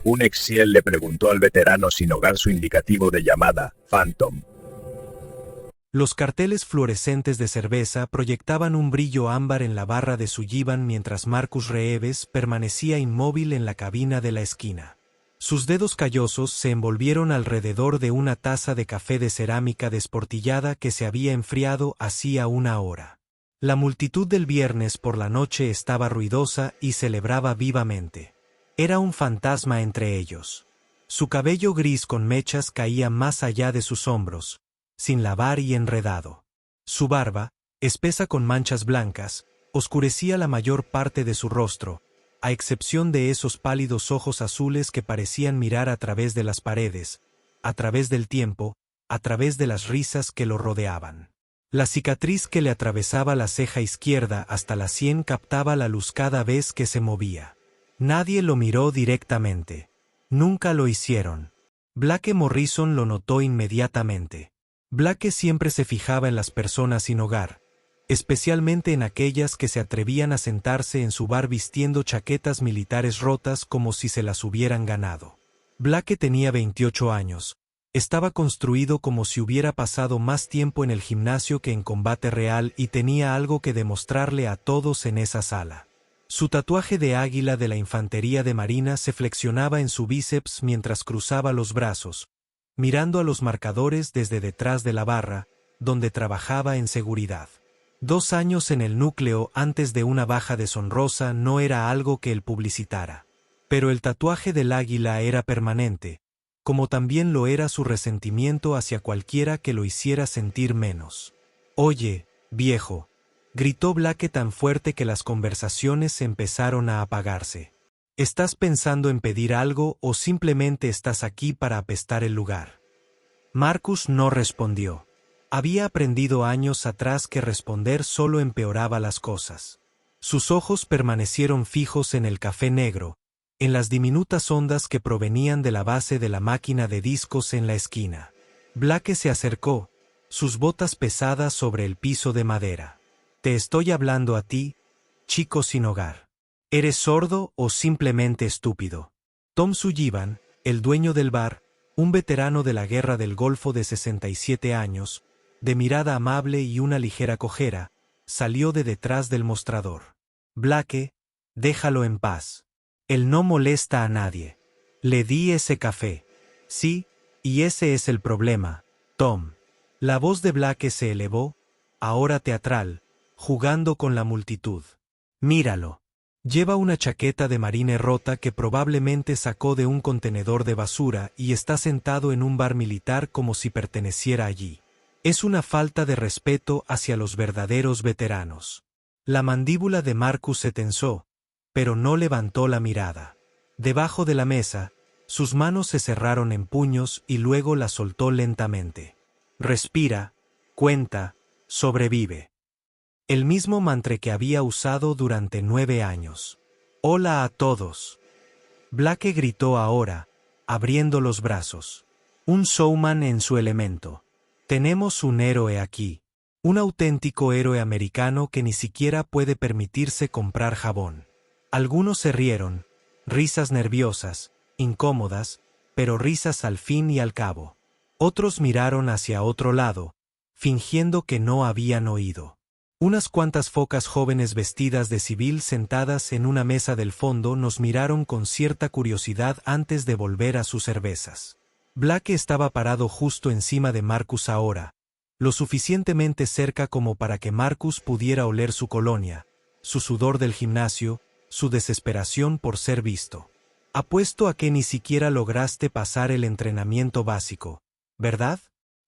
Un ex-SEAL le preguntó al veterano sin hogar su indicativo de llamada, Phantom. Los carteles fluorescentes de cerveza proyectaban un brillo ámbar en la barra de su Sullivan mientras Marcus Reeves permanecía inmóvil en la cabina de la esquina. Sus dedos callosos se envolvieron alrededor de una taza de café de cerámica desportillada que se había enfriado hacía una hora. La multitud del viernes por la noche estaba ruidosa y celebraba vivamente. Era un fantasma entre ellos. Su cabello gris con mechas caía más allá de sus hombros, sin lavar y enredado. Su barba, espesa con manchas blancas, oscurecía la mayor parte de su rostro, a excepción de esos pálidos ojos azules que parecían mirar a través de las paredes, a través del tiempo, a través de las risas que lo rodeaban. La cicatriz que le atravesaba la ceja izquierda hasta la sien captaba la luz cada vez que se movía. Nadie lo miró directamente. Nunca lo hicieron. Blake Morrison lo notó inmediatamente. Blake siempre se fijaba en las personas sin hogar, especialmente en aquellas que se atrevían a sentarse en su bar vistiendo chaquetas militares rotas como si se las hubieran ganado. Blake tenía 28 años. Estaba construido como si hubiera pasado más tiempo en el gimnasio que en combate real y tenía algo que demostrarle a todos en esa sala. Su tatuaje de águila de la infantería de marina se flexionaba en su bíceps mientras cruzaba los brazos, mirando a los marcadores desde detrás de la barra, donde trabajaba en seguridad. 2 años en el núcleo antes de una baja deshonrosa no era algo que él publicitara. Pero el tatuaje del águila era permanente, como también lo era su resentimiento hacia cualquiera que lo hiciera sentir menos. «Oye, viejo», gritó Blake tan fuerte que las conversaciones empezaron a apagarse. ¿Estás pensando en pedir algo o simplemente estás aquí para apestar el lugar? Marcus no respondió. Había aprendido años atrás que responder solo empeoraba las cosas. Sus ojos permanecieron fijos en el café negro, en las diminutas ondas que provenían de la base de la máquina de discos en la esquina. Blake se acercó, sus botas pesadas sobre el piso de madera. «Te estoy hablando a ti, chico sin hogar. ¿Eres sordo o simplemente estúpido?» Tom Sullivan, el dueño del bar, un veterano de la Guerra del Golfo de 67 años, de mirada amable y una ligera cojera, salió de detrás del mostrador. «Blake, déjalo en paz. Él no molesta a nadie. Le di ese café». «Sí, y ese es el problema, Tom». La voz de Blake se elevó, ahora teatral, jugando con la multitud. «Míralo. Lleva una chaqueta de marine rota que probablemente sacó de un contenedor de basura y está sentado en un bar militar como si perteneciera allí. Es una falta de respeto hacia los verdaderos veteranos». La mandíbula de Marcus se tensó, pero no levantó la mirada. Debajo de la mesa, sus manos se cerraron en puños y luego la soltó lentamente. «Respira, cuenta, sobrevive». El mismo mantra que había usado durante 9 años. «Hola a todos». Blake gritó ahora, abriendo los brazos. Un showman en su elemento. «Tenemos un héroe aquí. Un auténtico héroe americano que ni siquiera puede permitirse comprar jabón». Algunos se rieron, risas nerviosas, incómodas, pero risas al fin y al cabo. Otros miraron hacia otro lado, fingiendo que no habían oído. Unas cuantas focas jóvenes vestidas de civil sentadas en una mesa del fondo nos miraron con cierta curiosidad antes de volver a sus cervezas. Blake estaba parado justo encima de Marcus ahora, lo suficientemente cerca como para que Marcus pudiera oler su colonia, su sudor del gimnasio, su desesperación por ser visto. «Apuesto a que ni siquiera lograste pasar el entrenamiento básico, ¿verdad?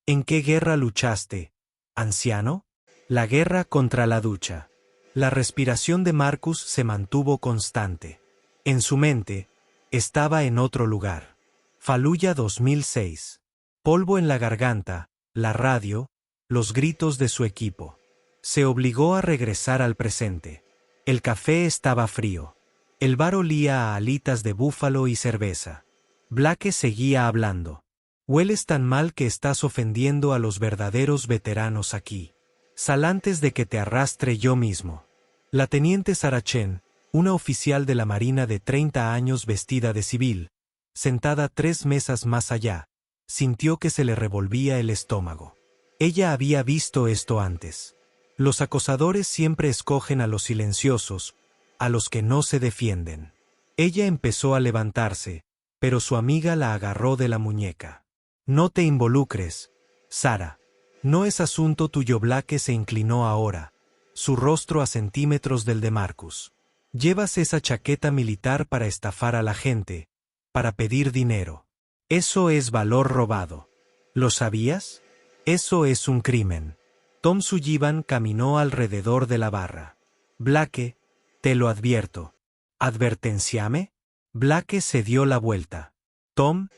¿En qué guerra luchaste, anciano?» «La guerra contra la ducha». La respiración de Marcus se mantuvo constante. En su mente, estaba en otro lugar. Fallujah 2006. Polvo en la garganta, la radio, los gritos de su equipo. Se obligó a regresar al presente. El café estaba frío. El bar olía a alitas de búfalo y cerveza. Blake seguía hablando. «Hueles tan mal que estás ofendiendo a los verdaderos veteranos aquí. Sal antes de que te arrastre yo mismo». La teniente Sarah Chen, una oficial de la Marina de 30 años vestida de civil, sentada 3 mesas más allá, sintió que se le revolvía el estómago. Ella había visto esto antes. Los acosadores siempre escogen a los silenciosos, a los que no se defienden. Ella empezó a levantarse, pero su amiga la agarró de la muñeca. No te involucres, Sara. No es asunto tuyo. Blake se inclinó ahora, su rostro a centímetros del de Marcus. Llevas esa chaqueta militar para estafar a la gente, para pedir dinero. Eso es valor robado. ¿Lo sabías? Eso es un crimen. Tom Sullivan caminó alrededor de la barra. Blake, te lo advierto. ¿Advertenciame? Blake se dio la vuelta. Tom,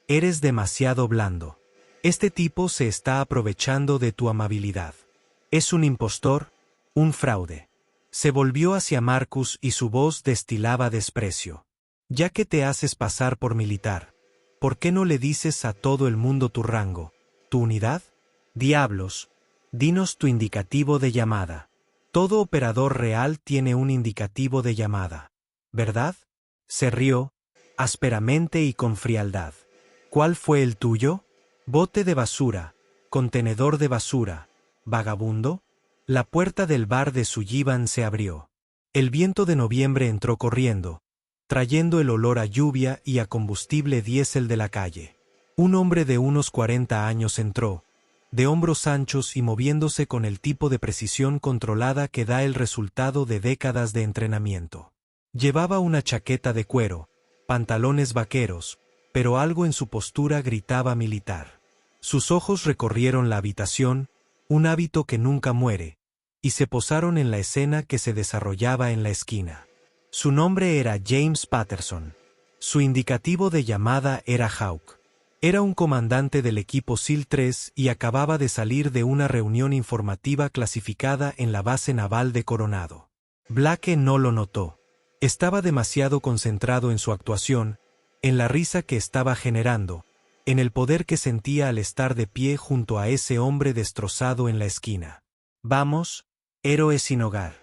eres demasiado blando. Este tipo se está aprovechando de tu amabilidad. Es un impostor, un fraude. Se volvió hacia Marcus y su voz destilaba desprecio. Ya que te haces pasar por militar, ¿por qué no le dices a todo el mundo tu rango, tu unidad? Diablos, dinos tu indicativo de llamada. Todo operador real tiene un indicativo de llamada, ¿verdad? Se rió, ásperamente y con frialdad. ¿Cuál fue el tuyo? Bote de basura, contenedor de basura, vagabundo. La puerta del bar de Sullivan se abrió. El viento de noviembre entró corriendo, trayendo el olor a lluvia y a combustible diésel de la calle. Un hombre de unos 40 años entró, de hombros anchos y moviéndose con el tipo de precisión controlada que da el resultado de décadas de entrenamiento. Llevaba una chaqueta de cuero, pantalones vaqueros, pero algo en su postura gritaba militar. Sus ojos recorrieron la habitación, un hábito que nunca muere, y se posaron en la escena que se desarrollaba en la esquina. Su nombre era James Patterson. Su indicativo de llamada era Hawk. Era un comandante del equipo SEAL 3 y acababa de salir de una reunión informativa clasificada en la base naval de Coronado. Blake no lo notó. Estaba demasiado concentrado en su actuación, en la risa que estaba generando, en el poder que sentía al estar de pie junto a ese hombre destrozado en la esquina. Vamos, héroe sin hogar.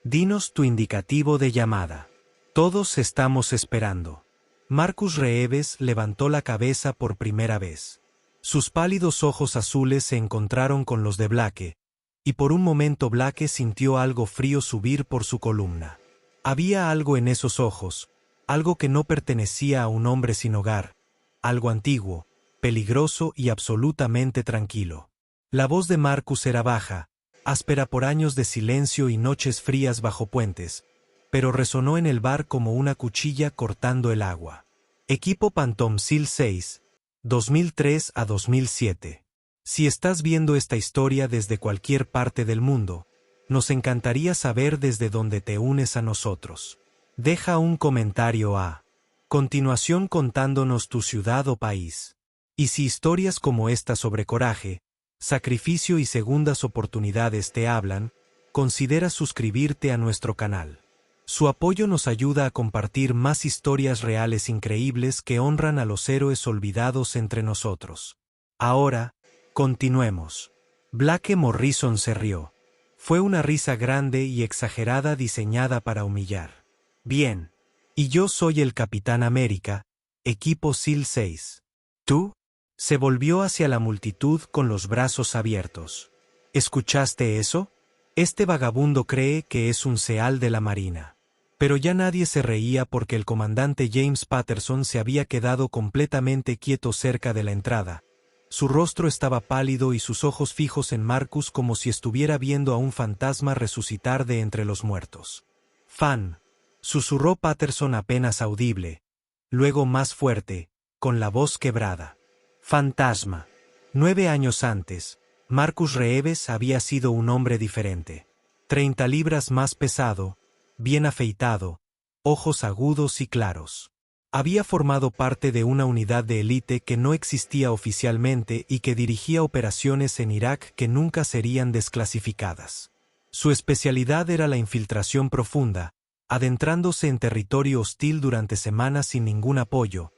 Dinos tu indicativo de llamada. Todos estamos esperando. Marcus Reeves levantó la cabeza por primera vez. Sus pálidos ojos azules se encontraron con los de Blake, y por un momento Blake sintió algo frío subir por su columna. Había algo en esos ojos, algo que no pertenecía a un hombre sin hogar, algo antiguo, peligroso y absolutamente tranquilo. La voz de Marcus era baja, áspera por años de silencio y noches frías bajo puentes, pero resonó en el bar como una cuchilla cortando el agua. Equipo Phantom SEAL 6, 2003 a 2007. Si estás viendo esta historia desde cualquier parte del mundo, nos encantaría saber desde dónde te unes a nosotros. Deja un comentario a continuación contándonos tu ciudad o país. Y si historias como esta sobre coraje, sacrificio y segundas oportunidades te hablan, considera suscribirte a nuestro canal. Su apoyo nos ayuda a compartir más historias reales increíbles que honran a los héroes olvidados entre nosotros. Ahora, continuemos. Blake Morrison se rió. Fue una risa grande y exagerada diseñada para humillar. Bien. Y yo soy el Capitán América, equipo SEAL 6. ¿Tú? Se volvió hacia la multitud con los brazos abiertos. ¿Escuchaste eso? Este vagabundo cree que es un SEAL de la Marina. Pero ya nadie se reía porque el comandante James Patterson se había quedado completamente quieto cerca de la entrada. Su rostro estaba pálido y sus ojos fijos en Marcus como si estuviera viendo a un fantasma resucitar de entre los muertos. «Fan», susurró Patterson apenas audible, luego más fuerte, con la voz quebrada. «Fantasma». 9 años antes, Marcus Reeves había sido un hombre diferente. 30 libras más pesado, bien afeitado, ojos agudos y claros. Había formado parte de una unidad de élite que no existía oficialmente y que dirigía operaciones en Irak que nunca serían desclasificadas. Su especialidad era la infiltración profunda, adentrándose en territorio hostil durante semanas sin ningún apoyo,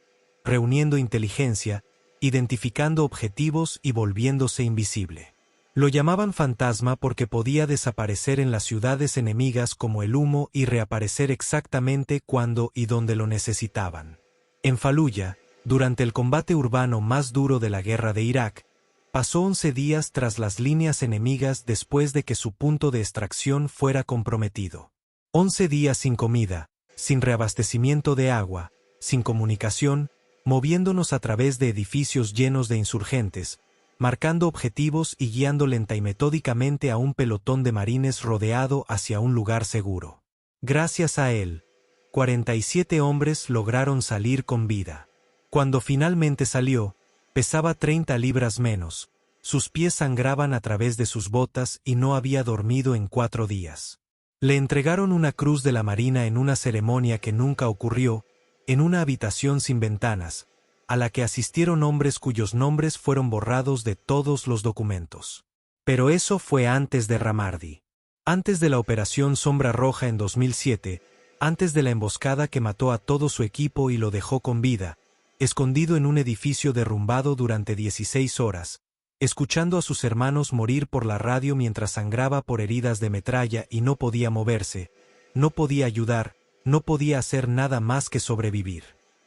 reuniendo inteligencia, identificando objetivos y volviéndose invisible. Lo llamaban fantasma porque podía desaparecer en las ciudades enemigas como el humo y reaparecer exactamente cuando y donde lo necesitaban. En Faluya, Durante el combate urbano más duro de la guerra de Irak, pasó 11 días tras las líneas enemigas después de que su punto de extracción fuera comprometido. 11 días sin comida, sin reabastecimiento de agua, sin comunicación, moviéndonos a través de edificios llenos de insurgentes, marcando objetivos y guiando lenta y metódicamente a un pelotón de marines rodeado hacia un lugar seguro. Gracias a él, 47 hombres lograron salir con vida. Cuando finalmente salió, pesaba 30 libras menos, sus pies sangraban a través de sus botas y no había dormido en 4 días. Le entregaron una cruz de la Marina en una ceremonia que nunca ocurrió, en una habitación sin ventanas, a la que asistieron hombres cuyos nombres fueron borrados de todos los documentos. Pero eso fue antes de Ramadi. Antes de la Operación Sombra Roja en 2007, antes de la emboscada que mató a todo su equipo y lo dejó con vida, escondido en un edificio derrumbado durante 16 horas, escuchando a sus hermanos morir por la radio mientras sangraba por heridas de metralla y no podía moverse, no podía ayudar, no podía hacer nada más que sobrevivir.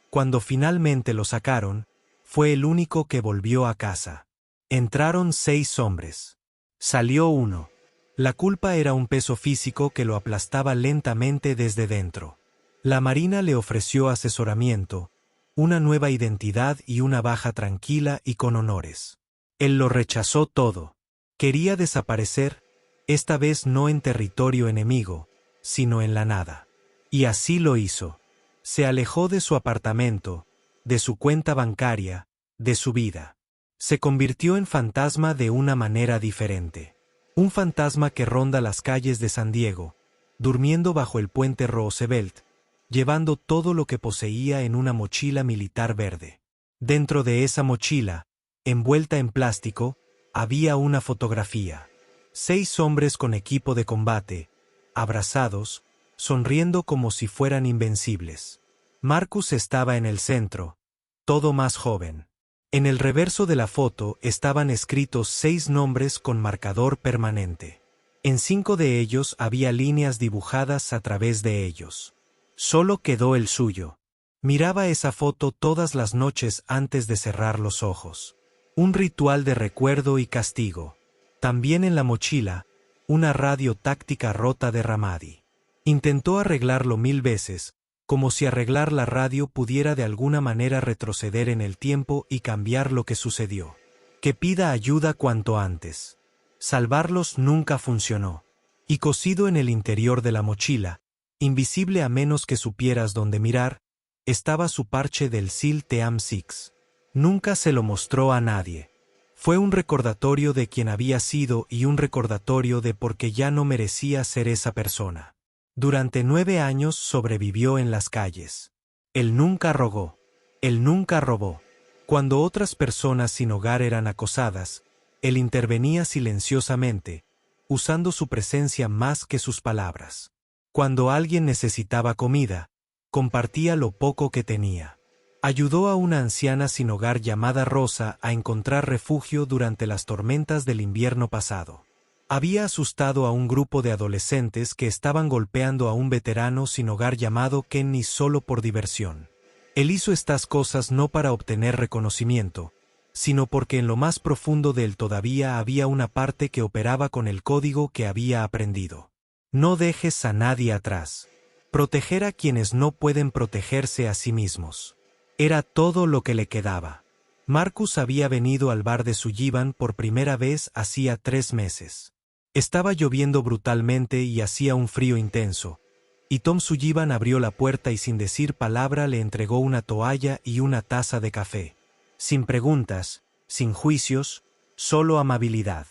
Cuando finalmente lo sacaron, fue el único que volvió a casa. Entraron 6 hombres. Salió uno. La culpa era un peso físico que lo aplastaba lentamente desde dentro. La Marina le ofreció asesoramiento, una nueva identidad y una baja tranquila y con honores. Él lo rechazó todo. Quería desaparecer, esta vez no en territorio enemigo, sino en la nada. Y así lo hizo. Se alejó de su apartamento, de su cuenta bancaria, de su vida. Se convirtió en fantasma de una manera diferente. Un fantasma que ronda las calles de San Diego, durmiendo bajo el puente Roosevelt, llevando todo lo que poseía en una mochila militar verde. Dentro de esa mochila, envuelta en plástico, había una fotografía. 6 hombres con equipo de combate, abrazados, sonriendo como si fueran invencibles. Marcus estaba en el centro, todo más joven. En el reverso de la foto estaban escritos 6 nombres con marcador permanente. En 5 de ellos había líneas dibujadas a través de ellos. Solo quedó el suyo. Miraba esa foto todas las noches antes de cerrar los ojos. Un ritual de recuerdo y castigo. También en la mochila, una radio táctica rota de Ramadi. Intentó arreglarlo 1000 veces, como si arreglar la radio pudiera de alguna manera retroceder en el tiempo y cambiar lo que sucedió. Que pida ayuda cuanto antes. Salvarlos nunca funcionó. Y cosido en el interior de la mochila, invisible a menos que supieras dónde mirar, estaba su parche del SEAL Team 6. Nunca se lo mostró a nadie. Fue un recordatorio de quién había sido y un recordatorio de por qué ya no merecía ser esa persona. Durante 9 años sobrevivió en las calles. Él nunca rogó. Él nunca robó. Cuando otras personas sin hogar eran acosadas, él intervenía silenciosamente, usando su presencia más que sus palabras. Cuando alguien necesitaba comida, compartía lo poco que tenía. Ayudó a una anciana sin hogar llamada Rosa a encontrar refugio durante las tormentas del invierno pasado. Había asustado a un grupo de adolescentes que estaban golpeando a un veterano sin hogar llamado Kenny solo por diversión. Él hizo estas cosas no para obtener reconocimiento, sino porque en lo más profundo de él todavía había una parte que operaba con el código que había aprendido. No dejes a nadie atrás. Proteger a quienes no pueden protegerse a sí mismos. Era todo lo que le quedaba. Marcus había venido al bar de Sullivan por primera vez hacía 3 meses. Estaba lloviendo brutalmente y hacía un frío intenso, y Tom Sullivan abrió la puerta y sin decir palabra le entregó una toalla y una taza de café. Sin preguntas, sin juicios, solo amabilidad.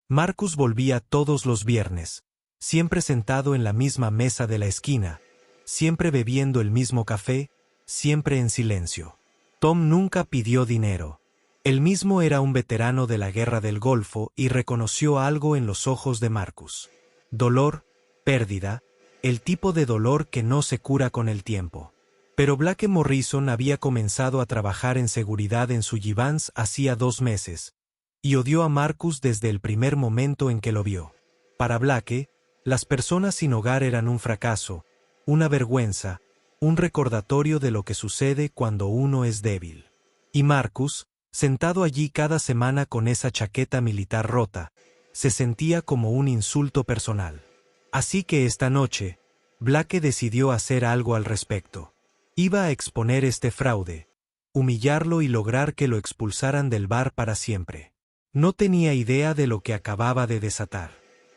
Marcus volvía todos los viernes, siempre sentado en la misma mesa de la esquina, siempre bebiendo el mismo café, siempre en silencio. Tom nunca pidió dinero. Él mismo era un veterano de la Guerra del Golfo y reconoció algo en los ojos de Marcus. Dolor, pérdida, el tipo de dolor que no se cura con el tiempo. Pero Blake Morrison había comenzado a trabajar en seguridad en Sullivans hacía 2 meses, y odió a Marcus desde el primer momento en que lo vio. Para Blake, las personas sin hogar eran un fracaso, una vergüenza, un recordatorio de lo que sucede cuando uno es débil. Y Marcus, sentado allí cada semana con esa chaqueta militar rota, se sentía como un insulto personal. Así que esta noche, Blake decidió hacer algo al respecto. Iba a exponer este fraude, humillarlo y lograr que lo expulsaran del bar para siempre. No tenía idea de lo que acababa de desatar.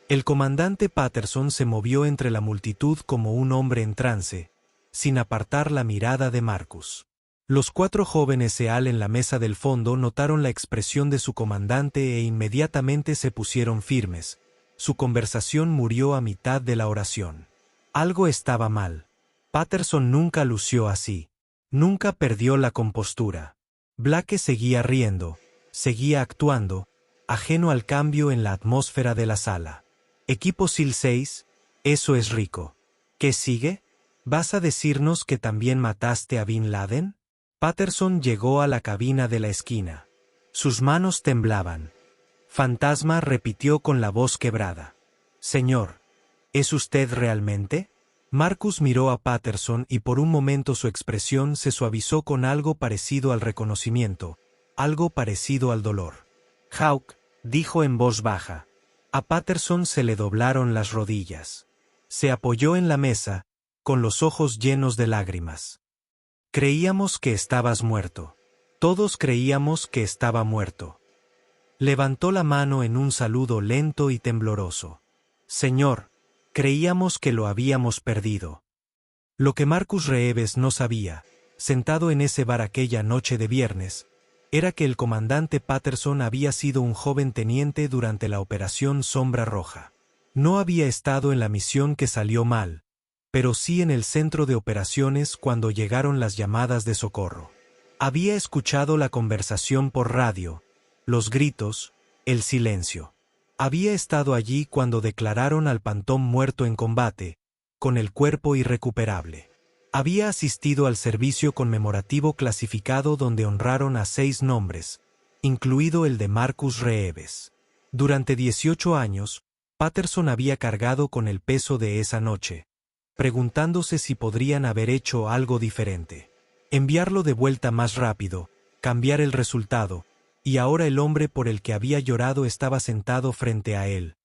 El comandante Patterson se movió entre la multitud como un hombre en trance, sin apartar la mirada de Marcus. Los 4 jóvenes SEAL en la mesa del fondo notaron la expresión de su comandante e inmediatamente se pusieron firmes. Su conversación murió a mitad de la oración. Algo estaba mal. Patterson nunca lució así. Nunca perdió la compostura. Blake seguía riendo, seguía actuando, ajeno al cambio en la atmósfera de la sala. Equipo SEAL 6, eso es rico. ¿Qué sigue? ¿Vas a decirnos que también mataste a Bin Laden? Patterson llegó a la cabina de la esquina. Sus manos temblaban. Fantasma repitió con la voz quebrada. Señor, ¿es usted realmente? Marcus miró a Patterson y por un momento su expresión se suavizó con algo parecido al reconocimiento, algo parecido al dolor. Hawk, dijo en voz baja. A Patterson se le doblaron las rodillas. Se apoyó en la mesa, con los ojos llenos de lágrimas. Creíamos que estabas muerto. Todos creíamos que estaba muerto. Levantó la mano en un saludo lento y tembloroso. Señor, creíamos que lo habíamos perdido. Lo que Marcus Reeves no sabía, sentado en ese bar aquella noche de viernes, era que el comandante Patterson había sido un joven teniente durante la Operación Sombra Roja. No había estado en la misión que salió mal, pero sí en el centro de operaciones cuando llegaron las llamadas de socorro. Había escuchado la conversación por radio, los gritos, el silencio. Había estado allí cuando declararon al Phantom muerto en combate, con el cuerpo irrecuperable. Había asistido al servicio conmemorativo clasificado donde honraron a 6 nombres, incluido el de Marcus Reeves. Durante 18 años, Patterson había cargado con el peso de esa noche, preguntándose si podrían haber hecho algo diferente. Enviarlo de vuelta más rápido, cambiar el resultado, y ahora el hombre por el que había llorado estaba sentado frente a él,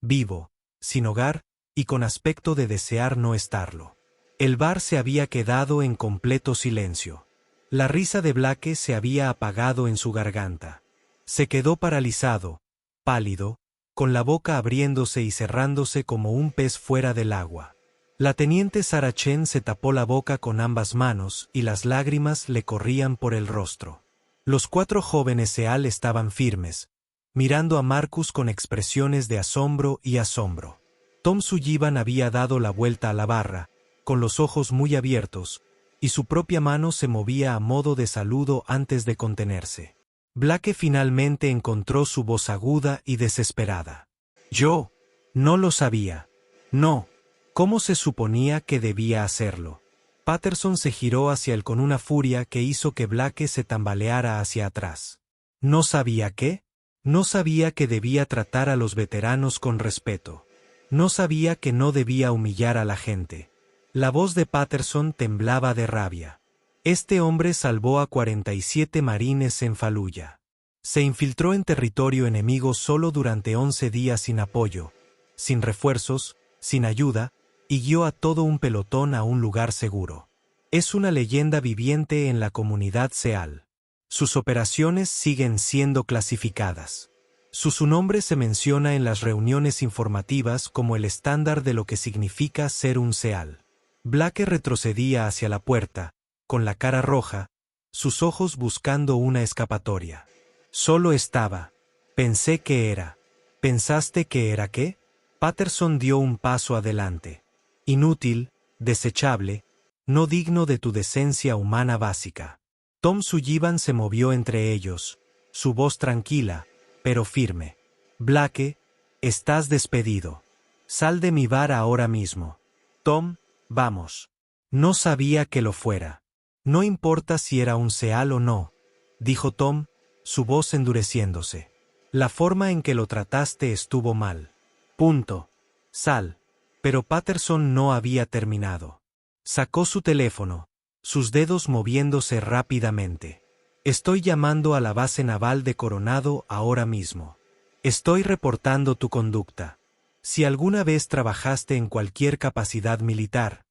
vivo, sin hogar, y con aspecto de desear no estarlo. El bar se había quedado en completo silencio. La risa de Blake se había apagado en su garganta. Se quedó paralizado, pálido, con la boca abriéndose y cerrándose como un pez fuera del agua. La teniente Sarah Chen se tapó la boca con ambas manos y las lágrimas le corrían por el rostro. Los 4 jóvenes SEAL estaban firmes, mirando a Marcus con expresiones de asombro y asombro. Tom Sullivan había dado la vuelta a la barra, con los ojos muy abiertos, y su propia mano se movía a modo de saludo antes de contenerse. Blake finalmente encontró su voz aguda y desesperada. Yo no lo sabía. No. ¿Cómo se suponía que debía hacerlo? Patterson se giró hacia él con una furia que hizo que Blake se tambaleara hacia atrás. ¿No sabía qué? No sabía que debía tratar a los veteranos con respeto. No sabía que no debía humillar a la gente. La voz de Patterson temblaba de rabia. Este hombre salvó a 47 marines en Fallujah. Se infiltró en territorio enemigo solo durante 11 días sin apoyo, sin refuerzos, sin ayuda, y guió a todo un pelotón a un lugar seguro. Es una leyenda viviente en la comunidad SEAL. Sus operaciones siguen siendo clasificadas. Su nombre se menciona en las reuniones informativas como el estándar de lo que significa ser un SEAL. Blake retrocedía hacia la puerta, con la cara roja, sus ojos buscando una escapatoria. Solo estaba. Pensé que era. ¿Pensaste que era qué? Patterson dio un paso adelante. Inútil, desechable, no digno de tu decencia humana básica. Tom Sullivan se movió entre ellos, su voz tranquila, pero firme. Blake, estás despedido. Sal de mi bar ahora mismo. Tom, vamos. No sabía que lo fuera. No importa si era un SEAL o no, dijo Tom, su voz endureciéndose. La forma en que lo trataste estuvo mal. Punto. Sal. Pero Patterson no había terminado. Sacó su teléfono, sus dedos moviéndose rápidamente. Estoy llamando a la base naval de Coronado ahora mismo. Estoy reportando tu conducta. Si alguna vez trabajaste en cualquier capacidad militar,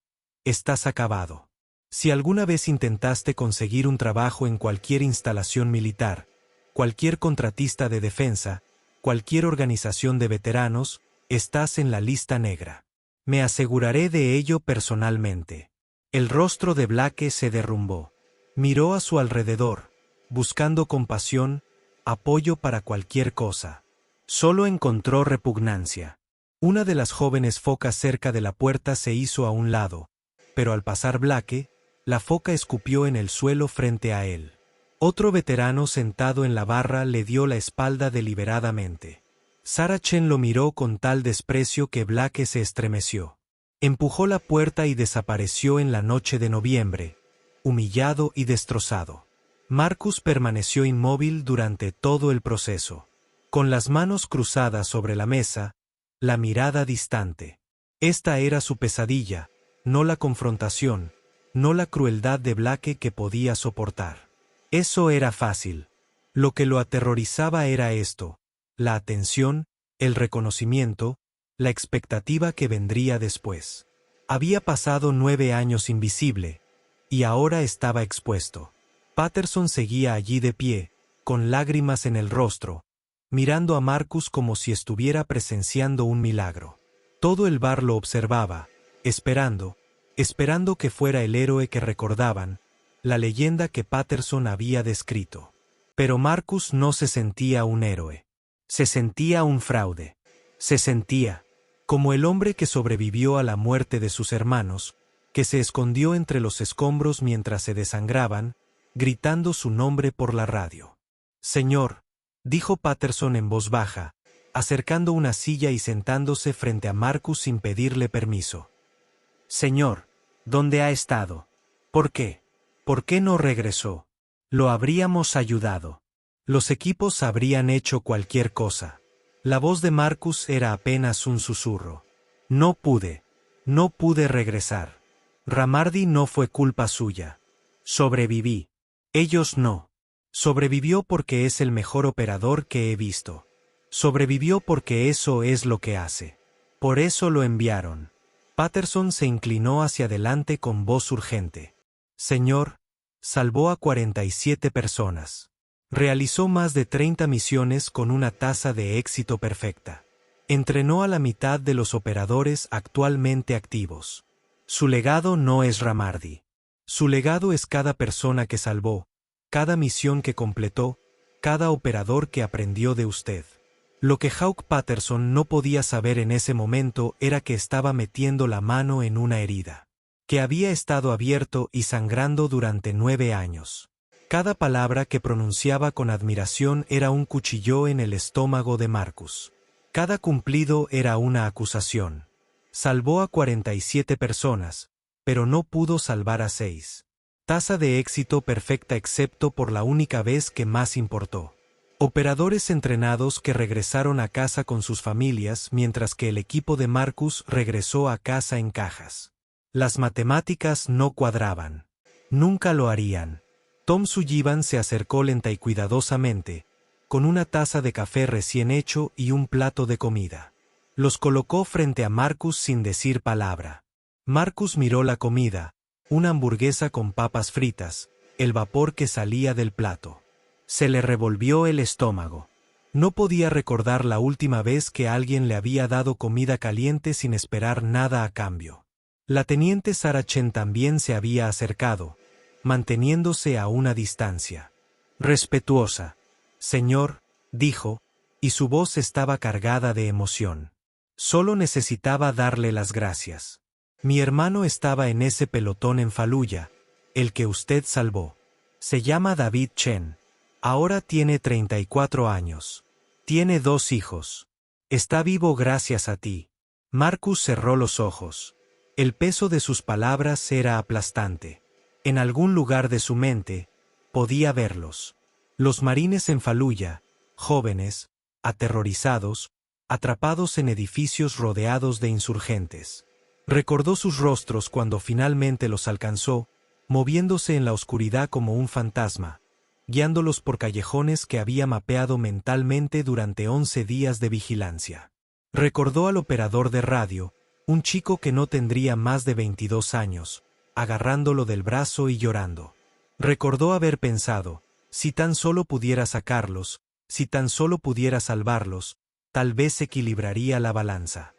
estás acabado. Si alguna vez intentaste conseguir un trabajo en cualquier instalación militar, cualquier contratista de defensa, cualquier organización de veteranos, estás en la lista negra. Me aseguraré de ello personalmente. El rostro de Blake se derrumbó. Miró a su alrededor, buscando compasión, apoyo para cualquier cosa. Solo encontró repugnancia. Una de las jóvenes focas cerca de la puerta se hizo a un lado, pero al pasar Blake, la foca escupió en el suelo frente a él. Otro veterano sentado en la barra le dio la espalda deliberadamente. Sarah Chen lo miró con tal desprecio que Blake se estremeció. Empujó la puerta y desapareció en la noche de noviembre, humillado y destrozado. Marcus permaneció inmóvil durante todo el proceso, con las manos cruzadas sobre la mesa, la mirada distante. Esta era su pesadilla, no la confrontación, no la crueldad de Blake que podía soportar. Eso era fácil. Lo que lo aterrorizaba era esto: la atención, el reconocimiento, la expectativa que vendría después. Había pasado 9 años invisible, y ahora estaba expuesto. Patterson seguía allí de pie, con lágrimas en el rostro, mirando a Marcus como si estuviera presenciando un milagro. Todo el bar lo observaba, esperando que fuera el héroe que recordaban, la leyenda que Patterson había descrito. Pero Marcus no se sentía un héroe. Se sentía un fraude. Se sentía como el hombre que sobrevivió a la muerte de sus hermanos, que se escondió entre los escombros mientras se desangraban, gritando su nombre por la radio. «Señor», dijo Patterson en voz baja, acercando una silla y sentándose frente a Marcus sin pedirle permiso. «Señor, ¿dónde ha estado? ¿Por qué? ¿Por qué no regresó? Lo habríamos ayudado. Los equipos habrían hecho cualquier cosa». La voz de Marcus era apenas un susurro. No pude regresar. Ramardi no fue culpa suya. Sobreviví. Ellos no. Sobrevivió porque es el mejor operador que he visto. Sobrevivió porque eso es lo que hace. Por eso lo enviaron. Patterson se inclinó hacia adelante con voz urgente. Señor, salvó a 47 personas. Realizó más de 30 misiones con una tasa de éxito perfecta. Entrenó a la mitad de los operadores actualmente activos. Su legado no es Ramardi. Su legado es cada persona que salvó, cada misión que completó, cada operador que aprendió de usted. Lo que Hawk Patterson no podía saber en ese momento era que estaba metiendo la mano en una herida, que había estado abierto y sangrando durante 9 años. Cada palabra que pronunciaba con admiración era un cuchillo en el estómago de Marcus. Cada cumplido era una acusación. Salvó a 47 personas, pero no pudo salvar a 6. Tasa de éxito perfecta excepto por la única vez que más importó. Operadores entrenados que regresaron a casa con sus familias mientras que el equipo de Marcus regresó a casa en cajas. Las matemáticas no cuadraban. Nunca lo harían. Tom Sullivan se acercó lenta y cuidadosamente, con una taza de café recién hecho y un plato de comida. Los colocó frente a Marcus sin decir palabra. Marcus miró la comida, una hamburguesa con papas fritas, el vapor que salía del plato. Se le revolvió el estómago. No podía recordar la última vez que alguien le había dado comida caliente sin esperar nada a cambio. La teniente Sarah Chen también se había acercado, manteniéndose a una distancia. Respetuosa. Señor, dijo, y su voz estaba cargada de emoción. Solo necesitaba darle las gracias. Mi hermano estaba en ese pelotón en Fallujah, el que usted salvó. Se llama David Chen. Ahora tiene 34 años. Tiene 2 hijos. Está vivo gracias a ti. Marcus cerró los ojos. El peso de sus palabras era aplastante. En algún lugar de su mente, podía verlos. Los marines en Fallujah, jóvenes, aterrorizados, atrapados en edificios rodeados de insurgentes. Recordó sus rostros cuando finalmente los alcanzó, moviéndose en la oscuridad como un fantasma, guiándolos por callejones que había mapeado mentalmente durante 11 días de vigilancia. Recordó al operador de radio, un chico que no tendría más de 22 años, agarrándolo del brazo y llorando. Recordó haber pensado, si tan solo pudiera sacarlos, si tan solo pudiera salvarlos, tal vez equilibraría la balanza.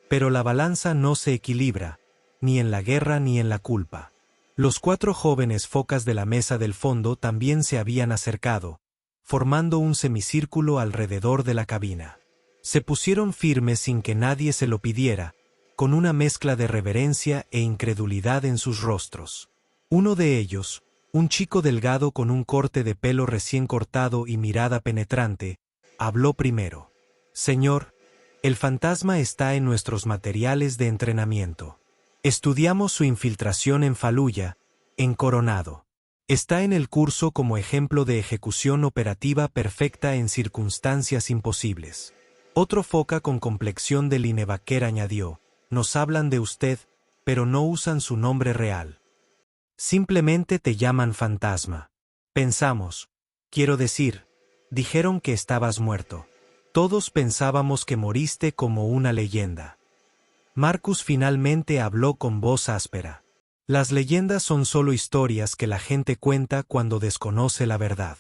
Pero la balanza no se equilibra, ni en la guerra ni en la culpa. Los 4 jóvenes focas de la mesa del fondo también se habían acercado, formando un semicírculo alrededor de la cabina. Se pusieron firmes sin que nadie se lo pidiera, con una mezcla de reverencia e incredulidad en sus rostros. Uno de ellos, un chico delgado con un corte de pelo recién cortado y mirada penetrante, habló primero. Señor, el fantasma está en nuestros materiales de entrenamiento. Estudiamos su infiltración en Faluya, en Coronado. Está en el curso como ejemplo de ejecución operativa perfecta en circunstancias imposibles. Otro foca con complexión de linebacker añadió, nos hablan de usted, pero no usan su nombre real. Simplemente te llaman fantasma. Pensamos, quiero decir, dijeron que estabas muerto. Todos pensábamos que moriste como una leyenda. Marcus finalmente habló con voz áspera. Las leyendas son solo historias que la gente cuenta cuando desconoce la verdad.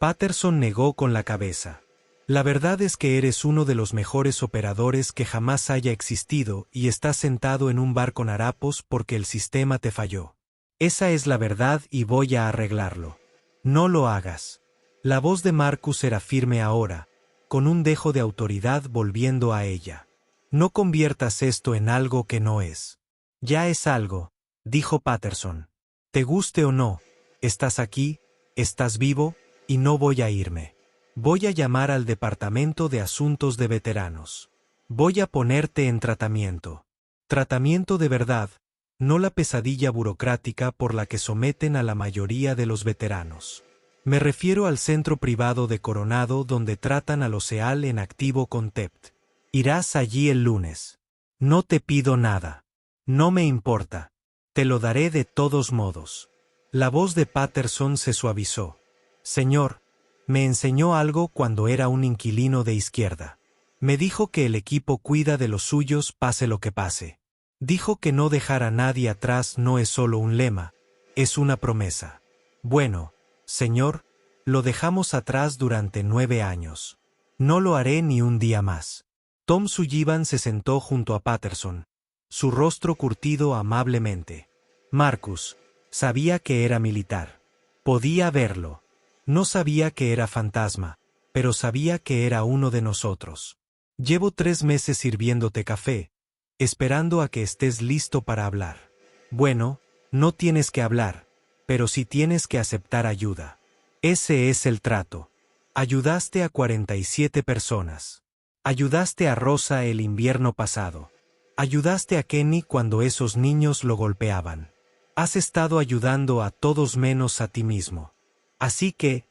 Patterson negó con la cabeza. La verdad es que eres uno de los mejores operadores que jamás haya existido y estás sentado en un bar con harapos porque el sistema te falló. Esa es la verdad y voy a arreglarlo. No lo hagas. La voz de Marcus era firme ahora, con un dejo de autoridad volviendo a ella. No conviertas esto en algo que no es. Ya es algo, dijo Patterson. Te guste o no, estás aquí, estás vivo, y no voy a irme. Voy a llamar al Departamento de Asuntos de Veteranos. Voy a ponerte en tratamiento. Tratamiento de verdad, no la pesadilla burocrática por la que someten a la mayoría de los veteranos. Me refiero al centro privado de Coronado donde tratan a los SEAL en activo con TEPT. Irás allí el lunes. No te pido nada. No me importa. Te lo daré de todos modos. La voz de Patterson se suavizó. Señor, me enseñó algo cuando era un inquilino de izquierda. Me dijo que el equipo cuida de los suyos pase lo que pase. Dijo que no dejar a nadie atrás no es solo un lema, es una promesa. Bueno, señor, lo dejamos atrás durante 9 años. No lo haré ni un día más. Tom Sullivan se sentó junto a Patterson, su rostro curtido amablemente. Marcus, sabía que era militar. Podía verlo. No sabía que era fantasma, pero sabía que era uno de nosotros. Llevo 3 meses sirviéndote café, esperando a que estés listo para hablar. Bueno, no tienes que hablar, pero sí tienes que aceptar ayuda. Ese es el trato. Ayudaste a 47 personas. Ayudaste a Rosa el invierno pasado. Ayudaste a Kenny cuando esos niños lo golpeaban. Has estado ayudando a todos menos a ti mismo. Así que,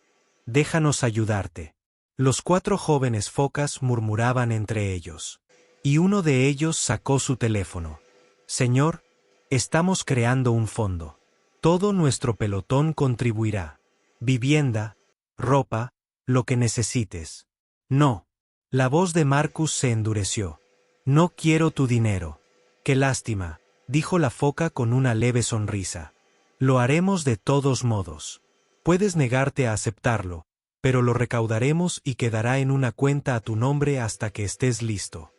déjanos ayudarte. Los 4 jóvenes focas murmuraban entre ellos. Y uno de ellos sacó su teléfono. Señor, estamos creando un fondo. Todo nuestro pelotón contribuirá. Vivienda, ropa, lo que necesites. No. La voz de Marcus se endureció. No quiero tu dinero. Qué lástima, dijo la foca con una leve sonrisa. Lo haremos de todos modos. Puedes negarte a aceptarlo, pero lo recaudaremos y quedará en una cuenta a tu nombre hasta que estés listo.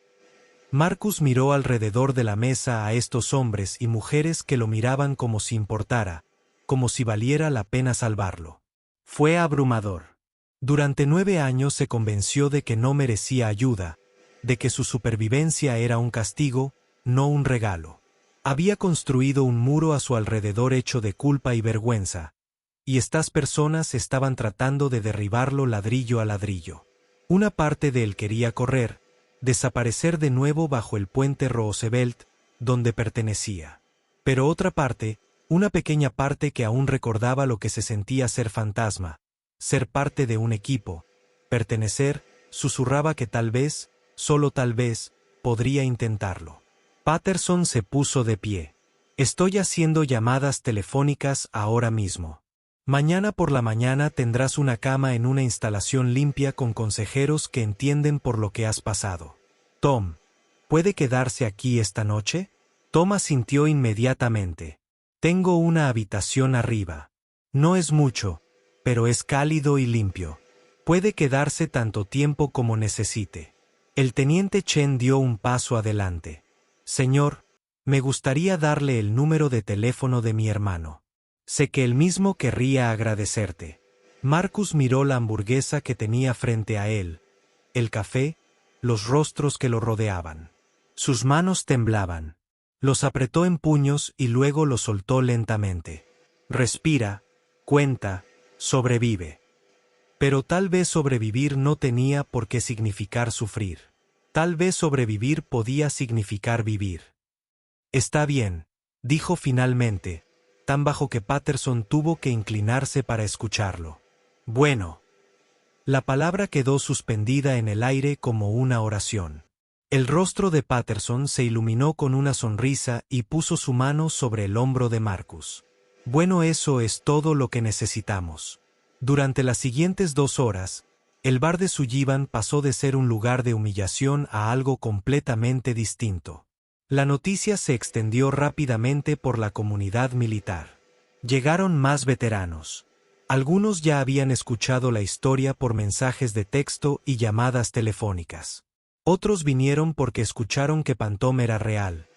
Marcus miró alrededor de la mesa a estos hombres y mujeres que lo miraban como si importara, como si valiera la pena salvarlo. Fue abrumador. Durante 9 años se convenció de que no merecía ayuda, de que su supervivencia era un castigo, no un regalo. Había construido un muro a su alrededor hecho de culpa y vergüenza, y estas personas estaban tratando de derribarlo ladrillo a ladrillo. Una parte de él quería correr, desaparecer de nuevo bajo el puente Roosevelt, donde pertenecía. Pero otra parte, una pequeña parte que aún recordaba lo que se sentía ser fantasma, ser parte de un equipo, pertenecer, susurraba que tal vez, solo tal vez, podría intentarlo. Patterson se puso de pie. Estoy haciendo llamadas telefónicas ahora mismo. Mañana por la mañana tendrás una cama en una instalación limpia con consejeros que entienden por lo que has pasado. Tom, ¿puede quedarse aquí esta noche? Tom asintió inmediatamente. Tengo una habitación arriba. No es mucho, pero es cálido y limpio. Puede quedarse tanto tiempo como necesite. El teniente Chen dio un paso adelante. Señor, me gustaría darle el número de teléfono de mi hermano. Sé que él mismo querría agradecerte. Marcus miró la hamburguesa que tenía frente a él, el café, los rostros que lo rodeaban. Sus manos temblaban. Los apretó en puños y luego los soltó lentamente. Respira, cuenta, sobrevive. Pero tal vez sobrevivir no tenía por qué significar sufrir. Tal vez sobrevivir podía significar vivir. Está bien, dijo finalmente, tan bajo que Patterson tuvo que inclinarse para escucharlo. Bueno. La palabra quedó suspendida en el aire como una oración. El rostro de Patterson se iluminó con una sonrisa y puso su mano sobre el hombro de Marcus. Bueno, eso es todo lo que necesitamos. Durante las siguientes 2 horas, el bar de Sullivan pasó de ser un lugar de humillación a algo completamente distinto. La noticia se extendió rápidamente por la comunidad militar. Llegaron más veteranos. Algunos ya habían escuchado la historia por mensajes de texto y llamadas telefónicas. Otros vinieron porque escucharon que Phantom era real.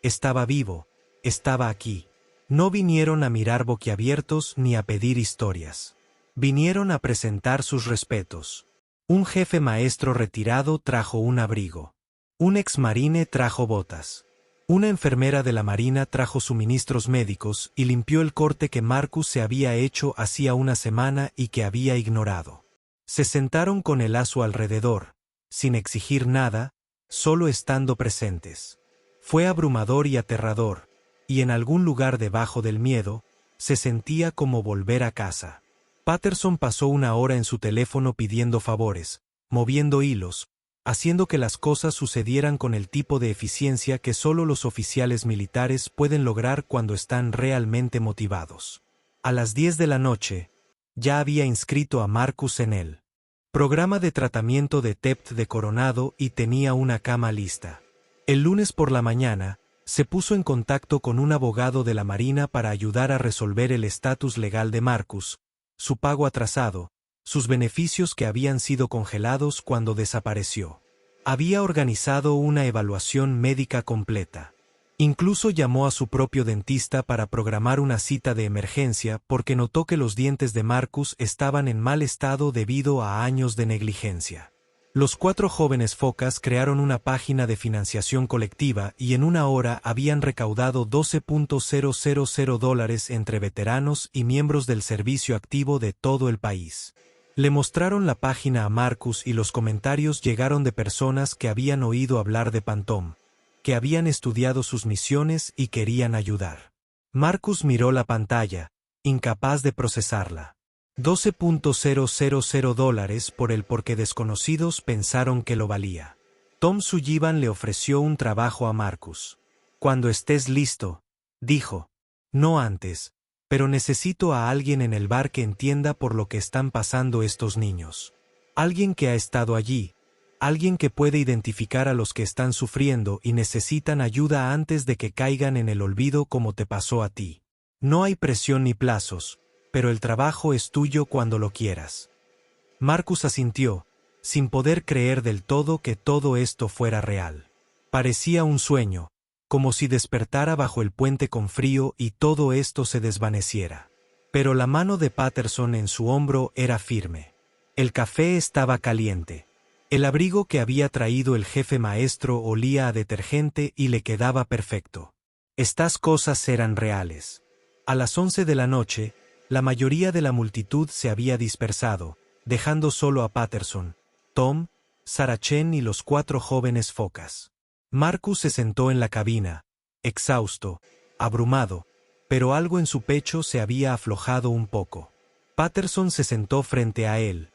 Estaba vivo, estaba aquí. No vinieron a mirar boquiabiertos ni a pedir historias. Vinieron a presentar sus respetos. Un jefe maestro retirado trajo un abrigo. Un exmarine trajo botas. Una enfermera de la marina trajo suministros médicos y limpió el corte que Marcus se había hecho hacía una semana y que había ignorado. Se sentaron con el a su alrededor, sin exigir nada, solo estando presentes. Fue abrumador y aterrador, y en algún lugar debajo del miedo, se sentía como volver a casa. Patterson pasó 1 hora en su teléfono pidiendo favores, moviendo hilos, haciendo que las cosas sucedieran con el tipo de eficiencia que solo los oficiales militares pueden lograr cuando están realmente motivados. A las 10 de la noche, ya había inscrito a Marcus en el programa de tratamiento de TEPT de Coronado y tenía una cama lista. El lunes por la mañana, se puso en contacto con un abogado de la Marina para ayudar a resolver el estatus legal de Marcus, su pago atrasado, sus beneficios que habían sido congelados cuando desapareció. Había organizado una evaluación médica completa. Incluso llamó a su propio dentista para programar una cita de emergencia porque notó que los dientes de Marcus estaban en mal estado debido a años de negligencia. Los 4 jóvenes focas crearon una página de financiación colectiva y en 1 hora habían recaudado $12,000 entre veteranos y miembros del servicio activo de todo el país. Le mostraron la página a Marcus y los comentarios llegaron de personas que habían oído hablar de Phantom, que habían estudiado sus misiones y querían ayudar. Marcus miró la pantalla, incapaz de procesarla. $12,000 por el porque desconocidos pensaron que lo valía. Tom Sullivan le ofreció un trabajo a Marcus. Cuando estés listo, dijo. No antes. Pero necesito a alguien en el bar que entienda por lo que están pasando estos niños. Alguien que ha estado allí, alguien que puede identificar a los que están sufriendo y necesitan ayuda antes de que caigan en el olvido como te pasó a ti. No hay presión ni plazos, pero el trabajo es tuyo cuando lo quieras. Marcus asintió, sin poder creer del todo que todo esto fuera real. Parecía un sueño, como si despertara bajo el puente con frío y todo esto se desvaneciera. Pero la mano de Patterson en su hombro era firme. El café estaba caliente. El abrigo que había traído el jefe maestro olía a detergente y le quedaba perfecto. Estas cosas eran reales. A las 11 de la noche, la mayoría de la multitud se había dispersado, dejando solo a Patterson, Tom, Sarah Chen y los 4 jóvenes focas. Marcus se sentó en la cabina, exhausto, abrumado, pero algo en su pecho se había aflojado un poco. Patterson se sentó frente a él,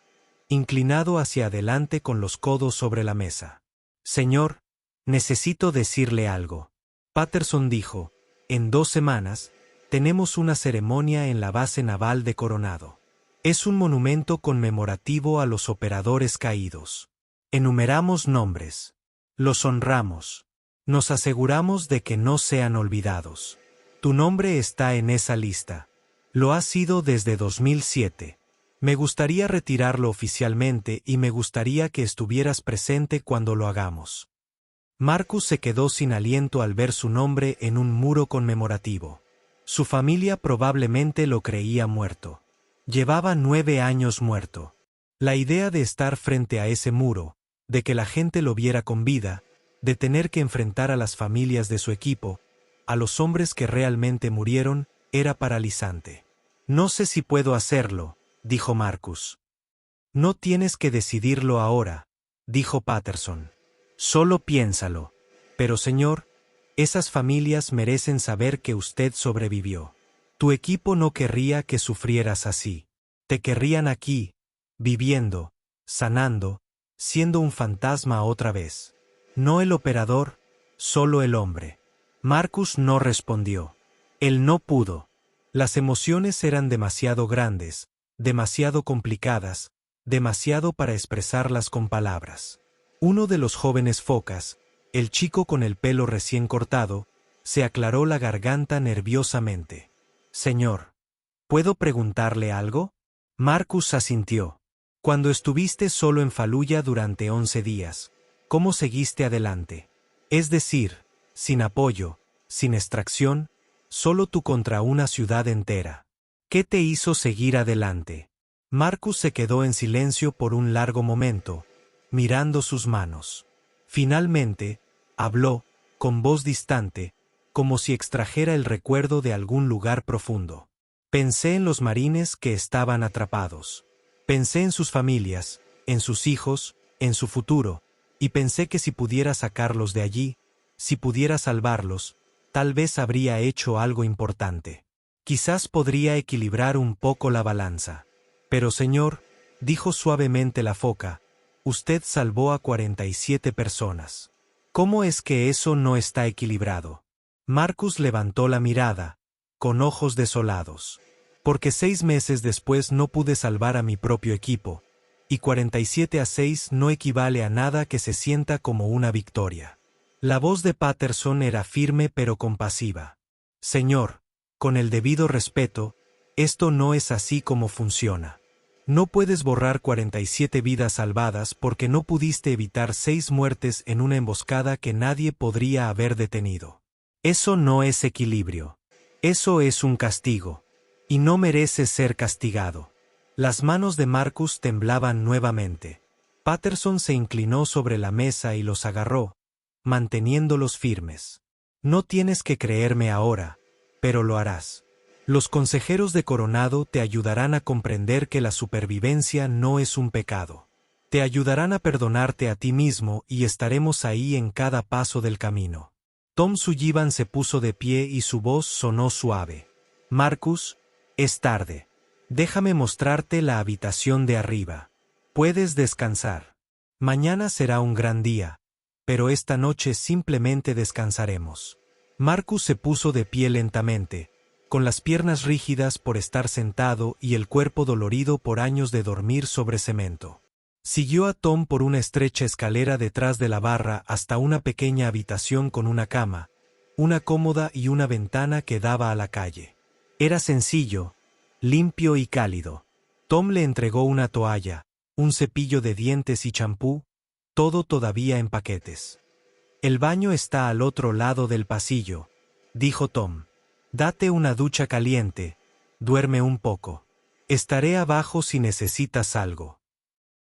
inclinado hacia adelante con los codos sobre la mesa. Señor, necesito decirle algo. Patterson dijo, en 2 semanas, tenemos una ceremonia en la base naval de Coronado. Es un monumento conmemorativo a los operadores caídos. Enumeramos nombres. Los honramos. Nos aseguramos de que no sean olvidados. Tu nombre está en esa lista. Lo ha sido desde 2007. Me gustaría retirarlo oficialmente y me gustaría que estuvieras presente cuando lo hagamos. Marcus se quedó sin aliento al ver su nombre en un muro conmemorativo. Su familia probablemente lo creía muerto. Llevaba 9 años muerto. La idea de estar frente a ese muro, de que la gente lo viera con vida, de tener que enfrentar a las familias de su equipo, a los hombres que realmente murieron, era paralizante. No sé si puedo hacerlo, dijo Marcus. No tienes que decidirlo ahora, dijo Patterson. Solo piénsalo. Pero señor, esas familias merecen saber que usted sobrevivió. Tu equipo no querría que sufrieras así. Te querrían aquí, viviendo, sanando, siendo un fantasma otra vez. No el operador, solo el hombre. Marcus no respondió. Él no pudo. Las emociones eran demasiado grandes, demasiado complicadas, demasiado para expresarlas con palabras. Uno de los jóvenes focas, el chico con el pelo recién cortado, se aclaró la garganta nerviosamente. Señor, ¿puedo preguntarle algo? Marcus asintió. Cuando estuviste solo en Fallujah durante 11 días, ¿cómo seguiste adelante? Es decir, sin apoyo, sin extracción, solo tú contra una ciudad entera. ¿Qué te hizo seguir adelante? Marcus se quedó en silencio por un largo momento, mirando sus manos. Finalmente, habló, con voz distante, como si extrajera el recuerdo de algún lugar profundo. Pensé en los marines que estaban atrapados. Pensé en sus familias, en sus hijos, en su futuro, y pensé que si pudiera sacarlos de allí, si pudiera salvarlos, tal vez habría hecho algo importante. Quizás podría equilibrar un poco la balanza. Pero señor, dijo suavemente la foca, usted salvó a 47 personas. ¿Cómo es que eso no está equilibrado? Marcus levantó la mirada, con ojos desolados. Porque 6 meses después no pude salvar a mi propio equipo, y 47-6 no equivale a nada que se sienta como una victoria. La voz de Patterson era firme pero compasiva. Señor, con el debido respeto, esto no es así como funciona. No puedes borrar 47 vidas salvadas porque no pudiste evitar 6 muertes en una emboscada que nadie podría haber detenido. Eso no es equilibrio. Eso es un castigo. Y no mereces ser castigado. Las manos de Marcus temblaban nuevamente. Patterson se inclinó sobre la mesa y los agarró, manteniéndolos firmes. No tienes que creerme ahora, pero lo harás. Los consejeros de Coronado te ayudarán a comprender que la supervivencia no es un pecado. Te ayudarán a perdonarte a ti mismo y estaremos ahí en cada paso del camino. Tom Sullivan se puso de pie y su voz sonó suave. Marcus, es tarde. Déjame mostrarte la habitación de arriba. Puedes descansar. Mañana será un gran día, pero esta noche simplemente descansaremos. Marcus se puso de pie lentamente, con las piernas rígidas por estar sentado y el cuerpo dolorido por años de dormir sobre cemento. Siguió a Tom por una estrecha escalera detrás de la barra hasta una pequeña habitación con una cama, una cómoda y una ventana que daba a la calle. Era sencillo, limpio y cálido. Tom le entregó una toalla, un cepillo de dientes y champú, todo todavía en paquetes. El baño está al otro lado del pasillo, dijo Tom. Date una ducha caliente, duerme un poco. Estaré abajo si necesitas algo.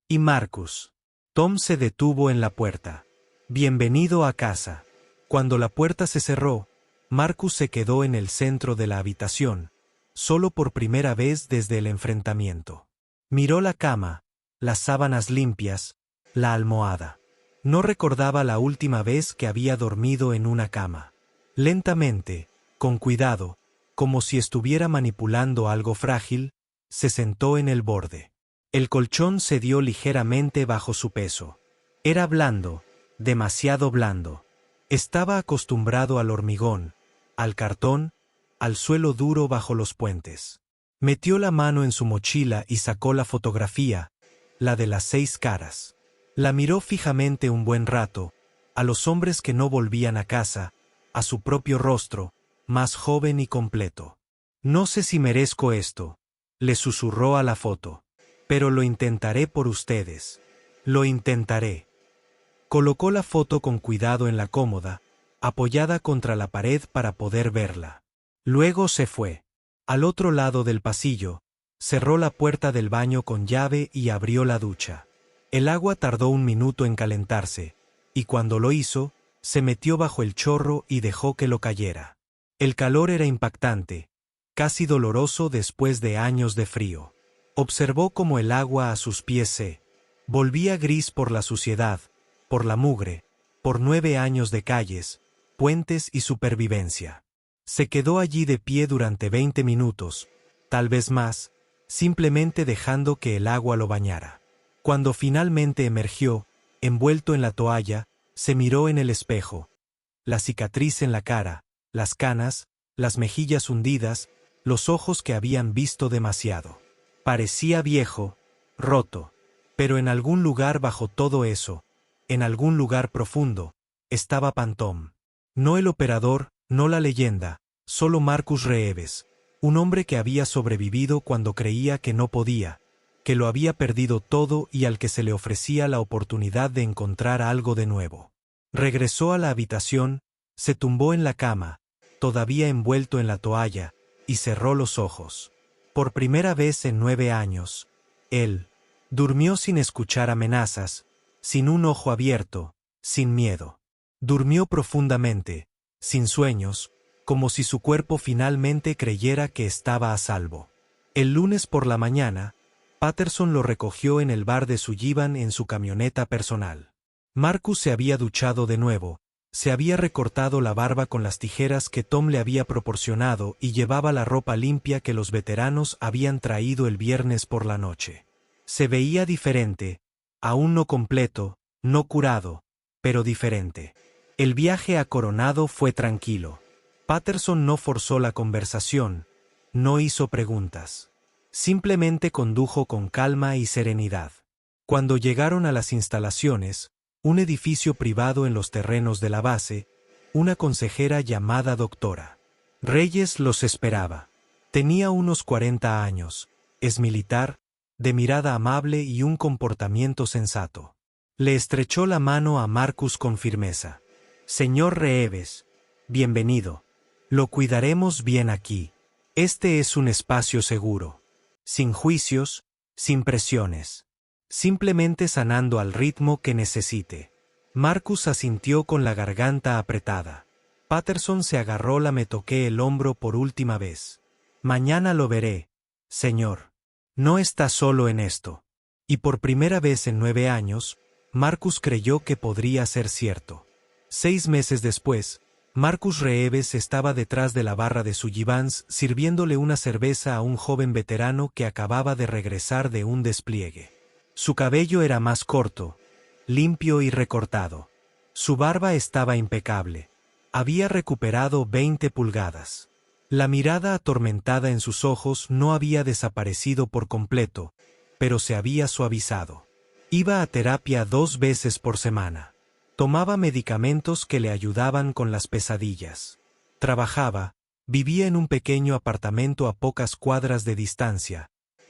Y Marcus. Tom se detuvo en la puerta. Bienvenido a casa. Cuando la puerta se cerró, Marcus se quedó en el centro de la habitación, solo por primera vez desde el enfrentamiento. Miró la cama, las sábanas limpias, la almohada. No recordaba la última vez que había dormido en una cama. Lentamente, con cuidado, como si estuviera manipulando algo frágil, se sentó en el borde. El colchón cedió ligeramente bajo su peso. Era blando, demasiado blando. Estaba acostumbrado al hormigón, al cartón, al suelo duro bajo los puentes. Metió la mano en su mochila y sacó la fotografía, la de las 6 caras. La miró fijamente un buen rato, a los hombres que no volvían a casa, a su propio rostro, más joven y completo. «No sé si merezco esto», le susurró a la foto. «Pero lo intentaré por ustedes. Lo intentaré». Colocó la foto con cuidado en la cómoda, apoyada contra la pared para poder verla. Luego se fue. Al otro lado del pasillo, cerró la puerta del baño con llave y abrió la ducha. El agua tardó un minuto en calentarse, y cuando lo hizo, se metió bajo el chorro y dejó que lo cayera. El calor era impactante, casi doloroso después de años de frío. Observó cómo el agua a sus pies se volvía gris por la suciedad, por la mugre, por 9 años de calles, puentes y supervivencia. Se quedó allí de pie durante 20 minutos, tal vez más, simplemente dejando que el agua lo bañara. Cuando finalmente emergió, envuelto en la toalla, se miró en el espejo. La cicatriz en la cara, las canas, las mejillas hundidas, los ojos que habían visto demasiado. Parecía viejo, roto, pero en algún lugar bajo todo eso, en algún lugar profundo, estaba Phantom. No el operador, no la leyenda, solo Marcus Reeves, un hombre que había sobrevivido cuando creía que no podía, que lo había perdido todo y al que se le ofrecía la oportunidad de encontrar algo de nuevo. Regresó a la habitación, se tumbó en la cama, todavía envuelto en la toalla, y cerró los ojos. Por primera vez en 9 años, él durmió sin escuchar amenazas, sin un ojo abierto, sin miedo. Durmió profundamente, sin sueños, como si su cuerpo finalmente creyera que estaba a salvo. El lunes por la mañana, Patterson lo recogió en el bar de Sullivan en su camioneta personal. Marcus se había duchado de nuevo, se había recortado la barba con las tijeras que Tom le había proporcionado y llevaba la ropa limpia que los veteranos habían traído el viernes por la noche. Se veía diferente, aún no completo, no curado, pero diferente. El viaje a Coronado fue tranquilo. Patterson no forzó la conversación, no hizo preguntas. Simplemente condujo con calma y serenidad. Cuando llegaron a las instalaciones, un edificio privado en los terrenos de la base, una consejera llamada Doctora Reyes los esperaba. Tenía unos 40 años, es militar, de mirada amable y un comportamiento sensato. Le estrechó la mano a Marcus con firmeza. «Señor Reeves, bienvenido. Lo cuidaremos bien aquí. Este es un espacio seguro. Sin juicios, sin presiones. Simplemente sanando al ritmo que necesite». Marcus asintió con la garganta apretada. Patterson se agarró me toqué el hombro por última vez. «Mañana lo veré, señor. No está solo en esto». Y por primera vez en 9 años, Marcus creyó que podría ser cierto. 6 meses después, Marcus Reeves estaba detrás de la barra de Sullivans sirviéndole una cerveza a un joven veterano que acababa de regresar de un despliegue. Su cabello era más corto, limpio y recortado. Su barba estaba impecable. Había recuperado 20 pulgadas. La mirada atormentada en sus ojos no había desaparecido por completo, pero se había suavizado. Iba a terapia 2 veces por semana. Tomaba medicamentos que le ayudaban con las pesadillas. Trabajaba, vivía en un pequeño apartamento a pocas cuadras de distancia,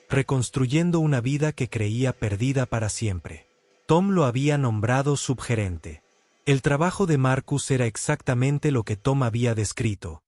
reconstruyendo una vida que creía perdida para siempre. Tom lo había nombrado subgerente. El trabajo de Marcus era exactamente lo que Tom había descrito: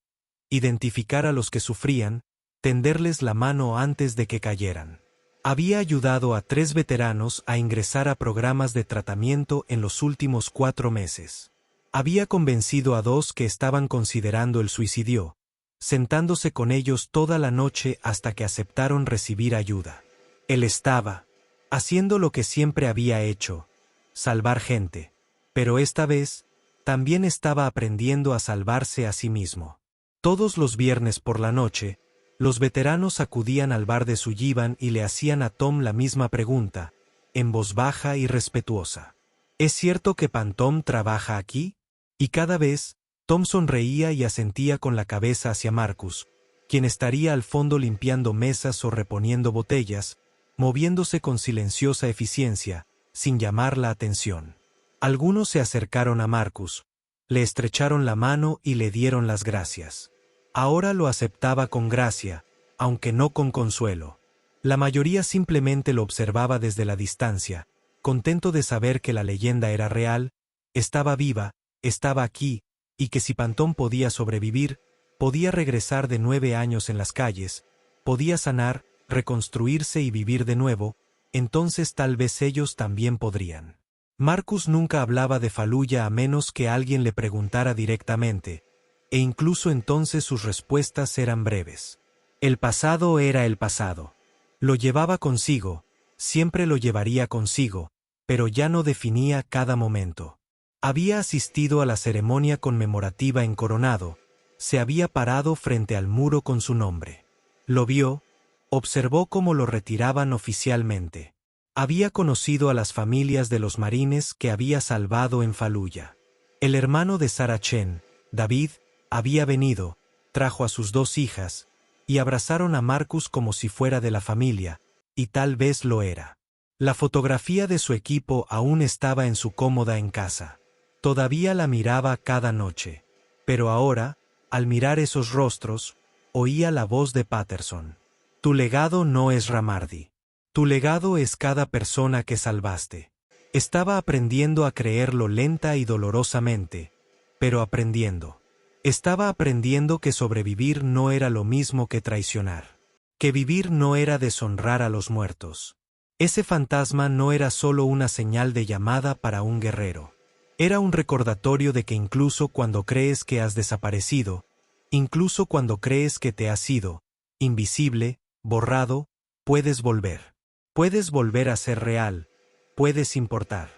identificar a los que sufrían, tenderles la mano antes de que cayeran. Había ayudado a 3 veteranos a ingresar a programas de tratamiento en los últimos 4 meses. Había convencido a 2 que estaban considerando el suicidio, sentándose con ellos toda la noche hasta que aceptaron recibir ayuda. Él estaba haciendo lo que siempre había hecho: salvar gente. Pero esta vez, también estaba aprendiendo a salvarse a sí mismo. Todos los viernes por la noche, los veteranos acudían al bar de Sullivan y le hacían a Tom la misma pregunta, en voz baja y respetuosa. ¿Es cierto que Phantom trabaja aquí? Y cada vez, Tom sonreía y asentía con la cabeza hacia Marcus, quien estaría al fondo limpiando mesas o reponiendo botellas, moviéndose con silenciosa eficiencia, sin llamar la atención. Algunos se acercaron a Marcus, le estrecharon la mano y le dieron las gracias. Ahora lo aceptaba con gracia, aunque no con consuelo. La mayoría simplemente lo observaba desde la distancia, contento de saber que la leyenda era real, estaba viva, estaba aquí, y que si Pantón podía sobrevivir, podía regresar de 9 años en las calles, podía sanar, reconstruirse y vivir de nuevo, entonces tal vez ellos también podrían. Marcus nunca hablaba de Fallujah a menos que alguien le preguntara directamente, e incluso entonces sus respuestas eran breves. El pasado era el pasado. Lo llevaba consigo, siempre lo llevaría consigo, pero ya no definía cada momento. Había asistido a la ceremonia conmemorativa en Coronado, se había parado frente al muro con su nombre. Lo vio, observó cómo lo retiraban oficialmente. Había conocido a las familias de los marines que había salvado en Fallujah. El hermano de Sarah Chen, David, había venido, trajo a sus 2 hijas, y abrazaron a Marcus como si fuera de la familia, y tal vez lo era. La fotografía de su equipo aún estaba en su cómoda en casa. Todavía la miraba cada noche. Pero ahora, al mirar esos rostros, oía la voz de Patterson. Tu legado no es Ramardi. Tu legado es cada persona que salvaste. Estaba aprendiendo a creerlo lenta y dolorosamente, pero aprendiendo. Estaba aprendiendo que sobrevivir no era lo mismo que traicionar. Que vivir no era deshonrar a los muertos. Ese fantasma no era solo una señal de llamada para un guerrero. Era un recordatorio de que incluso cuando crees que has desaparecido, incluso cuando crees que te has ido, invisible, borrado, puedes volver. Puedes volver a ser real, puedes importar.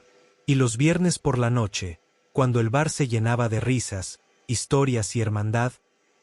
Y los viernes por la noche, cuando el bar se llenaba de risas, historias y hermandad,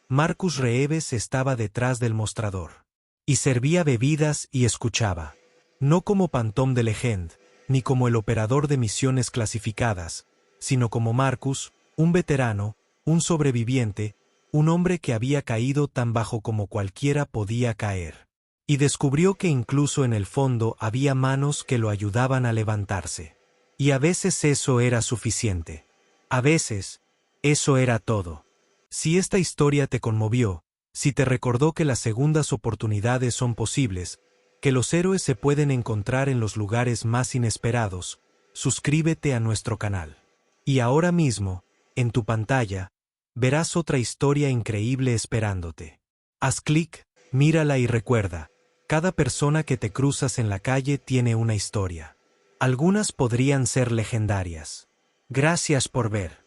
Marcus Reeves estaba detrás del mostrador. Y servía bebidas y escuchaba. No como Pantón de Legend, ni como el operador de misiones clasificadas, sino como Marcus, un veterano, un sobreviviente, un hombre que había caído tan bajo como cualquiera podía caer. Y descubrió que incluso en el fondo había manos que lo ayudaban a levantarse. Y a veces eso era suficiente. A veces, eso era todo. Si esta historia te conmovió, si te recordó que las segundas oportunidades son posibles, que los héroes se pueden encontrar en los lugares más inesperados, suscríbete a nuestro canal. Y ahora mismo, en tu pantalla, verás otra historia increíble esperándote. Haz clic, mírala y recuerda. Cada persona que te cruzas en la calle tiene una historia. Algunas podrían ser legendarias. Gracias por ver.